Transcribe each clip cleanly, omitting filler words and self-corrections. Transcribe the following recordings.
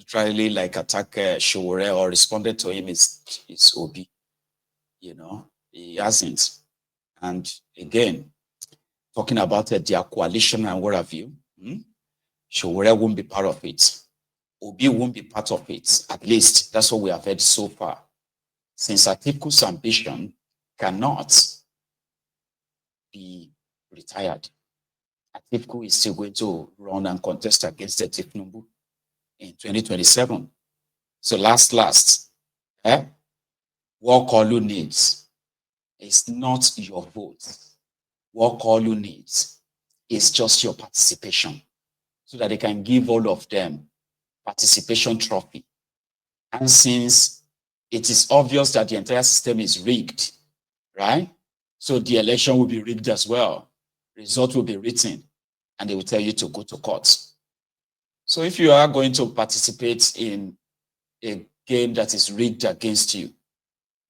literally like attack Showore or responded to him is Obi. You know, he hasn't. And again, talking about their coalition and what have you, Showore won't be part of it. Obi won't be part of it. At least that's what we have heard so far. Since Atiku's ambition cannot be retired, Atiku is still going to run and contest against the Tinubu in 2027. So last, what Kolu needs is not your vote. What Kolu needs is just your participation so that they can give all of them participation trophy. And since it is obvious that the entire system is rigged, right? So the election will be rigged as well. Result will be written, and they will tell you to go to court. So if you are going to participate in a game that is rigged against you,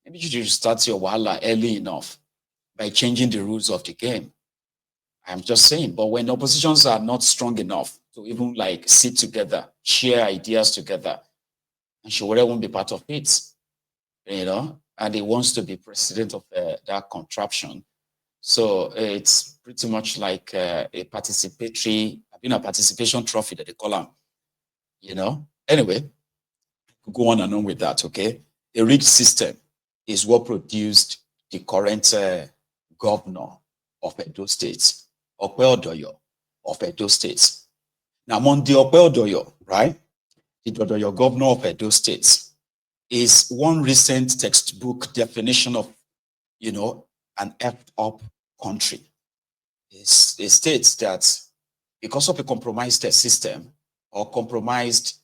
maybe you should start your wahala early enough by changing the rules of the game. I'm just saying, but when oppositions are not strong enough to even like sit together, share ideas together, and Showore won't be part of it, you know, and he wants to be president of that contraption. So it's pretty much like a participatory, a participation trophy that they call them, you know. Anyway, go on and on with that, okay? A rigged system is what produced the current governor of Edo State, Ope Odoyo of Edo State. Now, among the Ope Odoyo, right, the Odoyo governor of Edo State is one recent textbook definition of, you know, an effed up country. It states that because of a compromised system or compromised,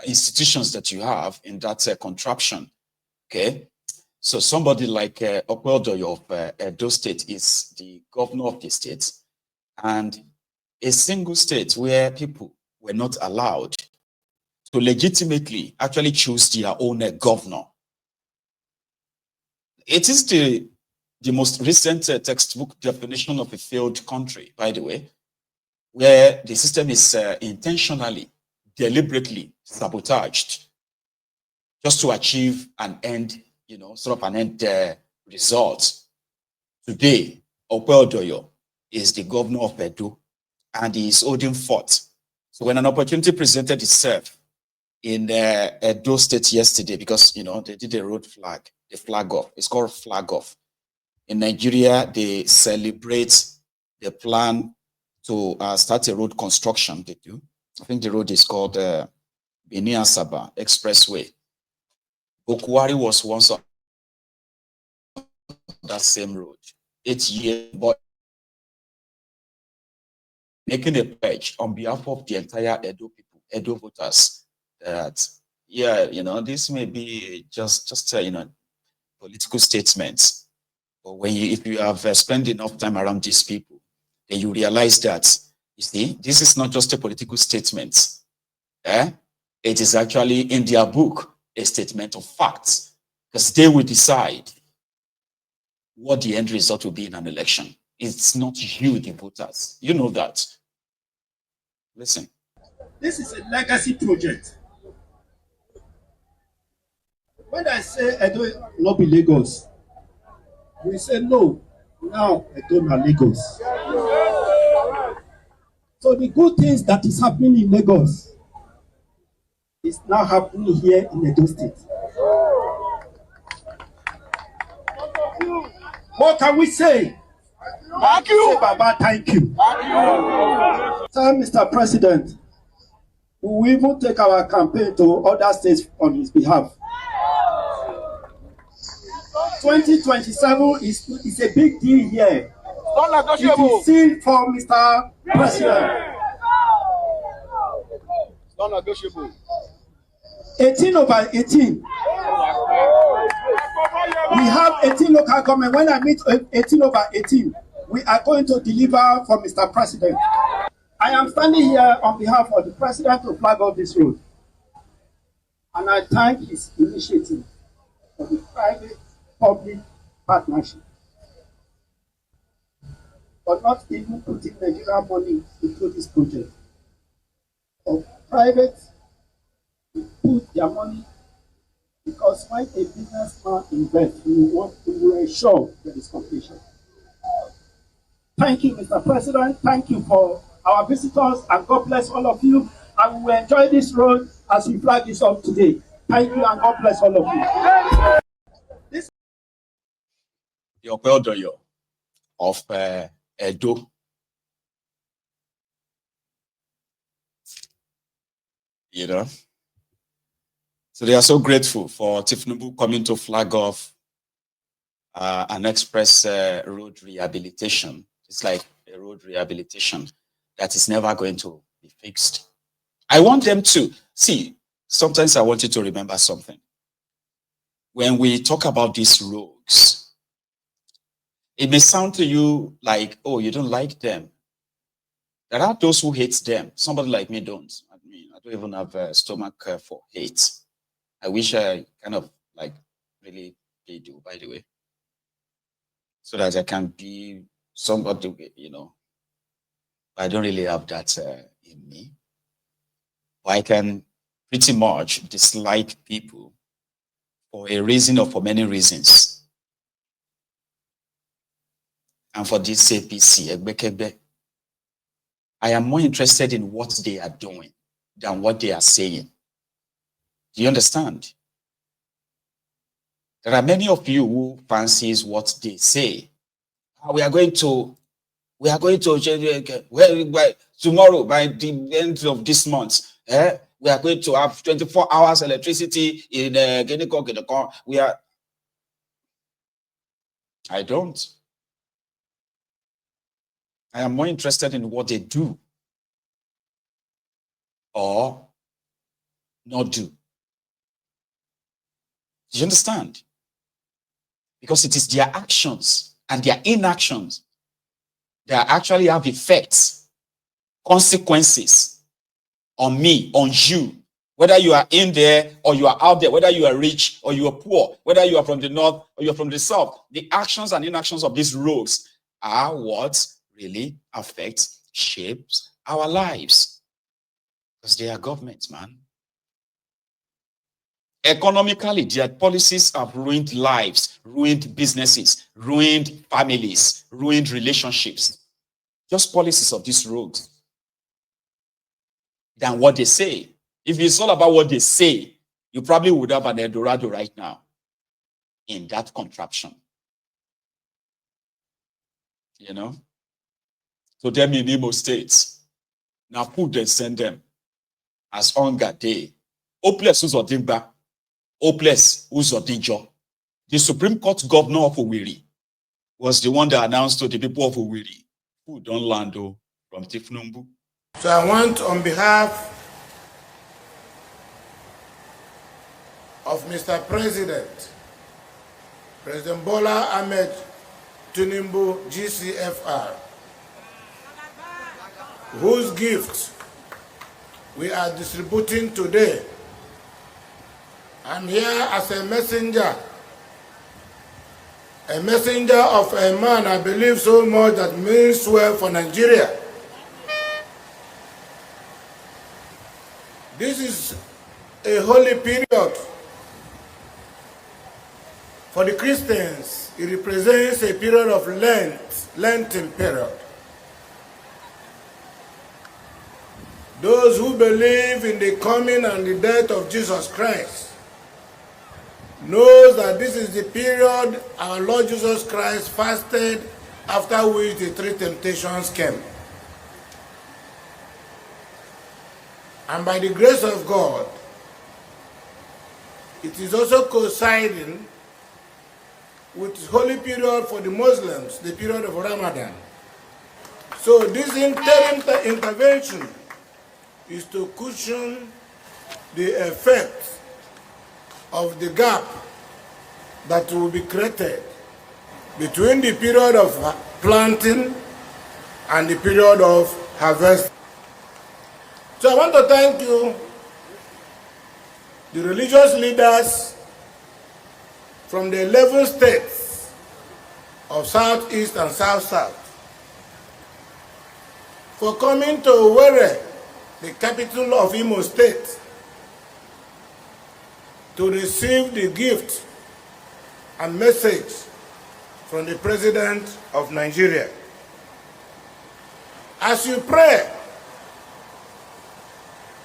institutions that you have in that contraption, okay? So somebody like Ope Odoyo of Edo State is the governor of the state, and a single state where people were not allowed to legitimately actually choose their own governor. It is the most recent textbook definition of a failed country, by the way, where the system is intentionally, deliberately sabotaged just to achieve an end, you know, sort of an end result. Today, Ope Odoyo is the governor of Edo, and he is holding forth. So when an opportunity presented itself in Edo State yesterday, because, you know, they did a road flag, the flag off. It's called flag off. In Nigeria, they celebrate the plan to start a road construction. They do. I think the road is called Benin Asaba Expressway. Okuwari was once on that same road. 8 years, but making a pledge on behalf of the entire Edo people, Edo voters, that, yeah, you know, this may be just you know, political statements. But when if you have spent enough time around these people, then you realize that, you see, this is not just a political statement. It is actually in their book a statement of facts, because they will decide what the end result will be in an election. It's not you, the voters. You know that. Listen. This is a legacy project. When I say Edo not be Lagos, we say no. Now Edo na Lagos. So the good things that is happening in Lagos is now happening here in Edo State. What can we say? Thank you. Say, Baba, thank you. Sir, Mr. President, we will even take our campaign to other states on his behalf. 2027 is a big deal here. It is sealed for Mr. President. Not negotiable. 18/18. We have 18 local government. When I meet 18/18, we are going to deliver for Mr. President. I am standing here on behalf of the President to flag off this road. And I thank his initiative for the private-public partnership. But not even putting Nigerian money into this project. Of private put their money, because when a businessman invests, we will ensure there is completion. Thank you, Mr. President. Thank you for our visitors, and God bless all of you. And we will enjoy this road as we flag this up today. Thank you, and God bless all of you. The Opeodoyo of Edo. You know, so they are so grateful for Tinubu coming to flag off an express road rehabilitation. It's like a road rehabilitation that is never going to be fixed. I want them to see. Sometimes I want you to remember something. When we talk about these roads, it may sound to you like, oh, you don't like them. There are those who hate them. Somebody like me don't. I mean, I don't even have a stomach for hate. I wish I kind of like really do, by the way, so that I can be somebody, you know. I don't really have that in me. But I can pretty much dislike people for a reason or for many reasons. And for this APC, I am more interested in what they are doing than what they are saying. Do you understand? There are many of you who fancies what they say. We are going to tomorrow, by the end of this month, we are going to have 24 hours electricity in Guinea. I don't. I am more interested in what they do or not do. Do you understand? Because it is their actions and their inactions that actually have effects, consequences on me, on you, whether you are in there or you are out there, whether you are rich or you are poor, whether you are from the north or you are from the south. The actions and inactions of these rogues are what really affects, shapes our lives. Because they are governments, man. Economically, their policies have ruined lives, ruined businesses, ruined families, ruined relationships. Just policies of these rogues than what they say. If it's all about what they say, you probably would have an Eldorado right now in that contraption. You know? So them in Imo States, now food they send them as hunger day. Hopeless Uzodimba, hopeless Uzodinjo. The Supreme Court governor of Owerri was the one that announced to the people of Owerri, food don't land from Tinubu. So I want, on behalf of Mr. President, President Bola Ahmed Tinubu, GCFR, whose gifts we are distributing today. I'm here as a messenger of a man I believe so much that means well for Nigeria. This is a holy period for the Christians. It represents a period of Lenten period. Those who believe in the coming and the death of Jesus Christ knows that this is the period our Lord Jesus Christ fasted, after which the three temptations came. And by the grace of God, it is also coinciding with the holy period for the Muslims, the period of Ramadan. So this interim intervention is to cushion the effect of the gap that will be created between the period of planting and the period of harvest. So I want to thank you, the religious leaders from the 11 states of Southeast and South-South, for coming to Owerri, the capital of Imo State, to receive the gift and message from the President of Nigeria. As you pray,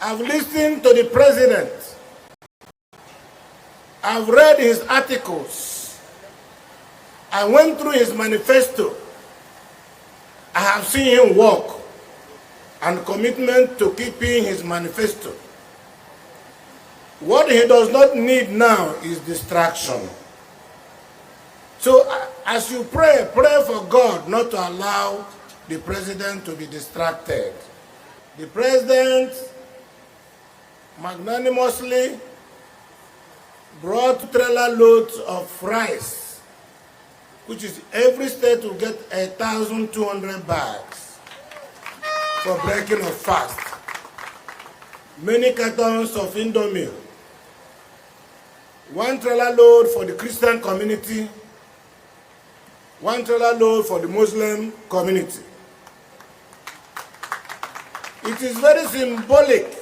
I've listened to the President. I've read his articles. I went through his manifesto. I have seen him work and commitment to keeping his manifesto. What he does not need now is distraction. So as you pray, pray for God not to allow the president to be distracted. The president magnanimously brought trailer loads of rice, which is every state will get 1,200 bags for breaking of fast. Many cartons of Indomie, one trailer load for the Christian community, one trailer load for the Muslim community. It is very symbolic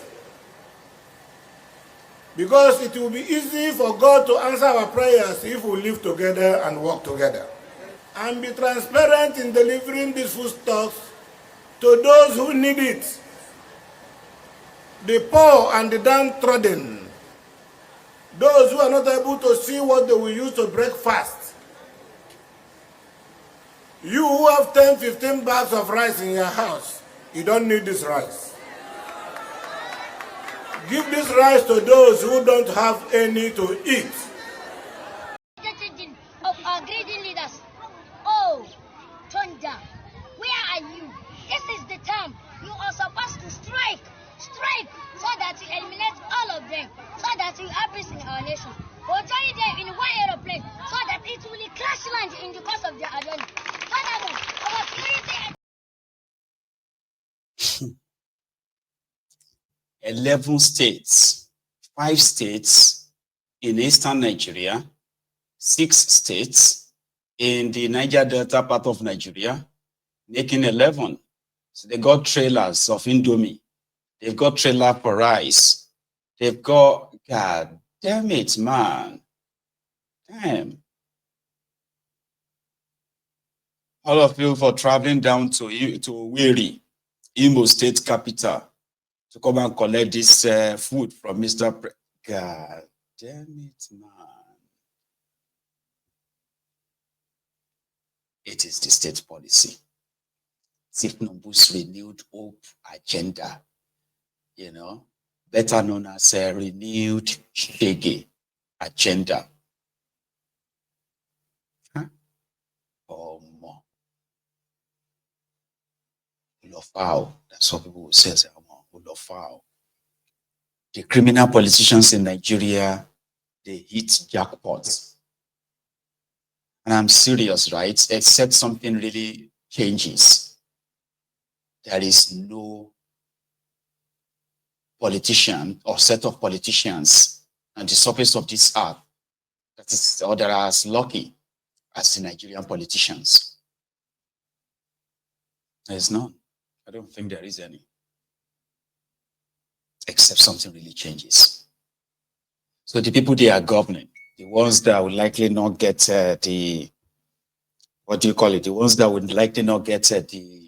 because it will be easy for God to answer our prayers if we live together and work together. And be transparent in delivering these foodstuffs to those who need it. The poor and the downtrodden. Those who are not able to see what they will use to break fast. You who have 10, 15 bags of rice in your house, you don't need this rice. Give this rice to those who don't have any to eat. Of our greedy leaders. Oh, Thunder, where are you? This is the time you are supposed to strike, so that you eliminate all of them, so that you have peace in our nation. Or join them in one aeroplane, so that it will crash land in the course of their journey. Furthermore, our security. 11 states, 5 states in eastern Nigeria, 6 states in the Niger Delta part of Nigeria, making 11. So they got trailers of Indomie. They've got trailer for rice. They've got, God damn it, man. Damn. All of you for traveling down to Owerri, Imo State capital, to come and collect this food from Mr. God damn it, man. It is the state policy. Tinubu's renewed hope agenda, you know, better known as a renewed Shege agenda. Huh? Oh, more. Ulofao. That's what people will say. Ulofao. The criminal politicians in Nigeria, they hit jackpots. And I'm serious, right? Except something really changes. There is no politician or set of politicians on the surface of this earth that is or that are as lucky as the Nigerian politicians. There is none. I don't think there is any. Except something really changes. So the people they are governing, the ones that would likely not get the ones that would likely not get the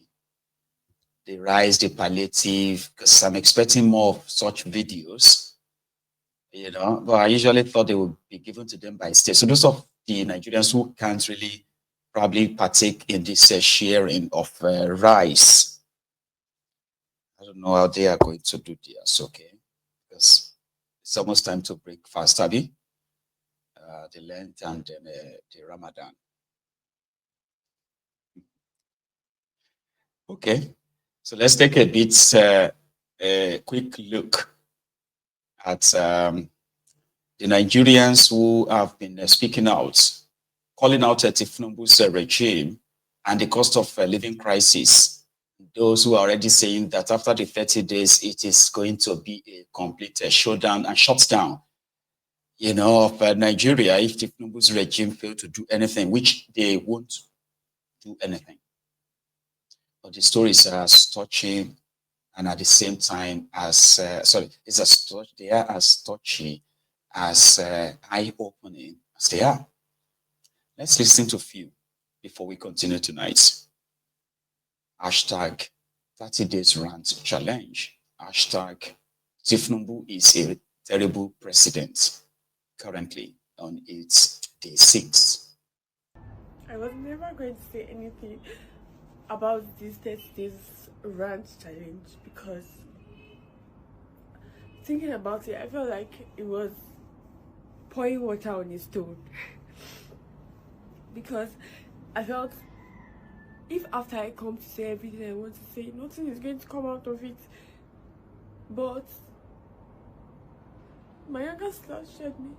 rise, the palliative, because I'm expecting more of such videos, you know, but I usually thought they would be given to them by state. So those of the Nigerians who can't really probably partake in this sharing of rice, I don't know how they are going to do this, okay? Because it's almost time to break fast, Abby. The Lent and then the Ramadan. Okay, so let's take a quick look at the Nigerians who have been speaking out, calling out at Tinubu's regime and the cost of living crisis. Those who are already saying that after the 30 days, it is going to be a complete shutdown and shutdown, you know, of Nigeria if Tinubu's regime fail to do anything, which they won't do anything. But the story is as touching and at the same time as, they are as touchy as eye-opening as they are. Let's listen to a few before we continue tonight. Hashtag 30 days rant challenge. Hashtag Tinubu is a terrible president, currently on its day 6. I was never going to say anything about this 30 days rant challenge because thinking about it, I felt like it was pouring water on a stone. Because I felt if after I come to say everything I want to say, nothing is going to come out of it. But my younger sister shared me.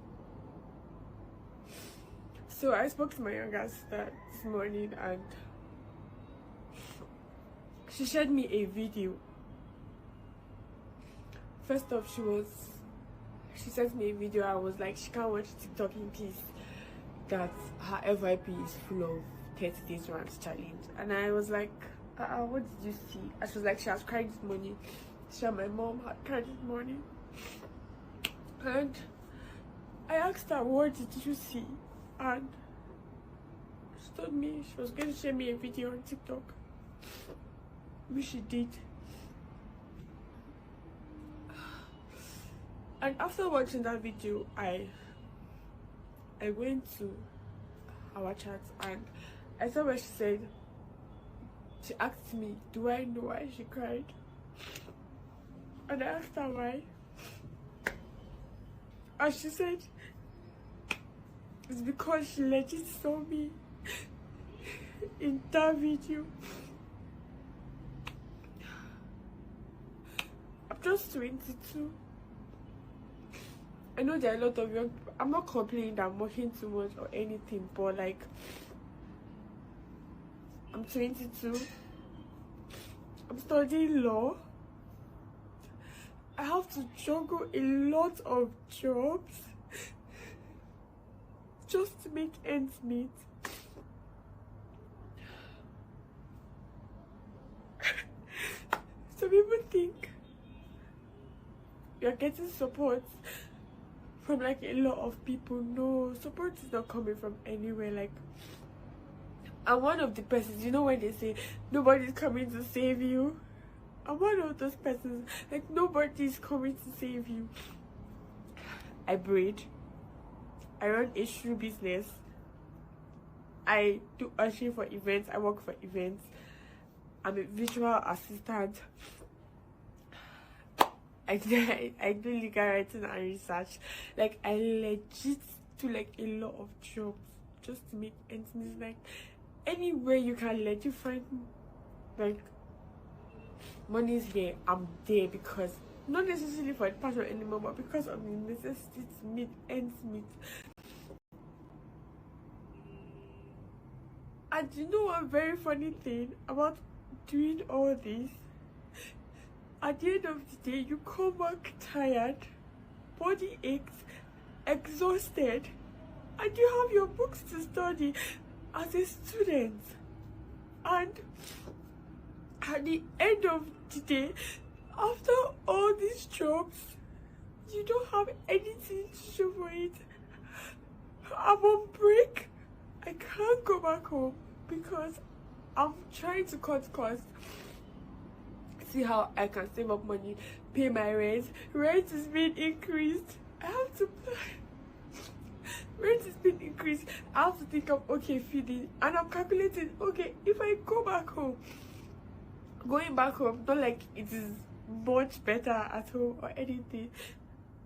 So I spoke to my younger sister this morning and she shared me a video. First off, she sent me a video. I was like, she can't watch TikTok in peace, that her FYP is full of 30 days rant challenge. And I was like, what did you see? And she was like, she has cried this morning. She and my mom had cried this morning. And I asked her, what did you see? And she told me she was going to share me a video on TikTok, which she did. And after watching that video, I went to our chat and I saw where she asked me, do I know why she cried? And I asked her why. And she said, it's because she legit saw me in that video. I'm just 22. I know there are a lot of young people. I'm not complaining that I'm working too much or anything, but like, I'm 22. I'm studying law. I have to juggle a lot of jobs just to make ends meet. Some people think you're getting support from like a lot of people. No, support is not coming from anywhere. Like, I'm one of the persons, you know, when they say nobody's coming to save you, I'm one of those persons. Like, nobody's coming to save you. I braid, I run a shoe business, I do ushering for events, I work for events, I'm a visual assistant, I do legal writing and research. Like, I legit do like a lot of jobs just to make ends meet. Like, anywhere you can legit find like money's here, I'm there, because not necessarily for the passion anymore, but because of the necessity to meet ends meet. And you know one very funny thing about doing all this? At the end of the day, you come back tired, body aches, exhausted, and you have your books to study as a student. And at the end of the day, after all these jobs, you don't have anything to show for it. I'm on break. I can't go back home because I'm trying to cut costs. See how I can save up money, pay my rent. Rent is being increased. I have to rent is being increased. I have to think of, okay, feeding, and I'm calculating, okay, if I go back home, going back home, not like it is much better at home or anything.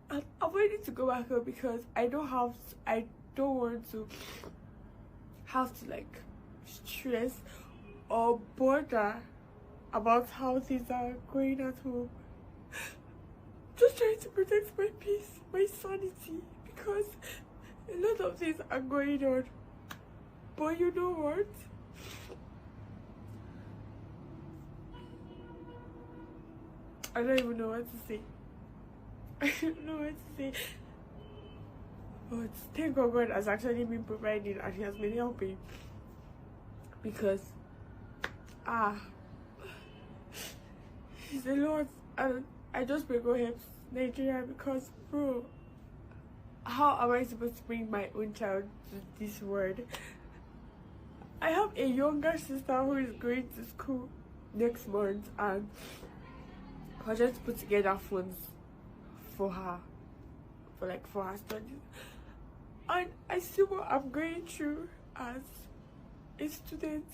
I'm ready to go back home because I don't want to have to like stress or bother about how things are going at home. Just trying to protect my peace, my sanity, because a lot of things are going on. But you know what? I don't even know what to say. I don't know what to say. But thank God has actually been providing and He has been helping. Because it's a lot. And I just pray God helps Nigeria, because bro, how am I supposed to bring my own child to this world? I have a younger sister who is going to school next month, and I just put together funds for her, for her studies. And I see what I'm going through as a student